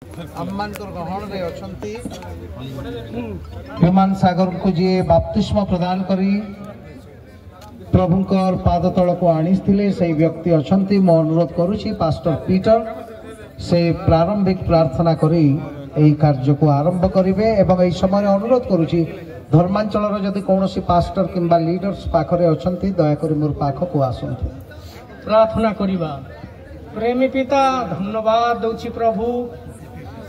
आममानकर ग्रहण रे अछंती विमान सागर को जी बाप्तिस्म प्रदान करी प्रभुंकर पाद तल को आनीथिले से व्यक्ति अछंती मो अनुरोध करुछि पास्टर पीटर से प्रारंभिक प्रार्थना करी एही कार्य को आरंभ करिवे एवं एही समय अनुरोध करुछि धर्मांचल जदि कौनसी पास्टर किंबा लीडर्स पाखरे अछंती दया करी मोर पाख को आसंतु प्रार्थना करिबा। प्रेमी पिता धन्यवाद दउछि प्रभु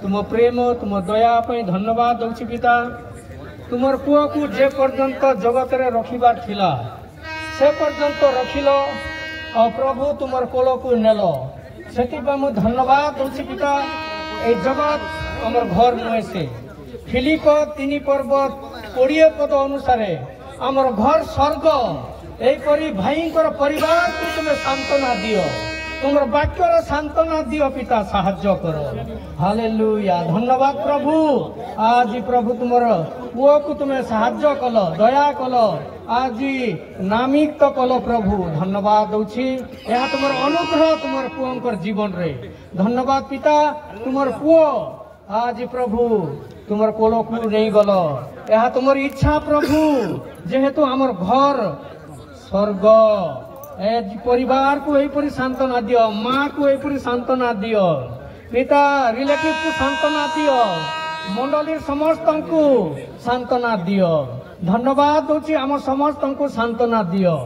तुम प्रेम तुम दया पे धन्यवाद दउछि पिता तुमर पुआ को जे पर्यंत जगत रे रखिबार थिला से पर्यंत रखिलो और प्रभु तुमर कोलो को नेलो सेति बा मु धन्यवाद दउछि पिता ए जगत हमर घर नुए से फिलिप 3 पर्वत 20 पद अनुसार हमर घर स्वर्ग एपरी भाईंकर परिवार को तुम सांत्वना दियो तुम वाक्यर सांत्वना दियो पिता साहाय्य करो हालेलुया धन्यवाद प्रभु आज प्रभु तुमर पुओ को तुम्हें साहाय्य कल दया कल आज नामिक तो कल प्रभु धन्यवाद दउछि यह तुमर अनुग्रह तुमर पुओंकर जीवन रे धन्यवाद पिता तुमर पुओ आज प्रभु तुमर कोलो को नहीं गल यह तुमर इच्छा प्रभु जेहेतु हमर घर स्वर्ग परिवार को यहीपरी सांत्वना दियो माँ को यहीपरी सांत्वना दियो पिता रिलेटिव को सांत्वना दियो मंडली समस्त को सांत्वना दियो धन्यवाद दूची आम समस्त को सांत्वना दियो।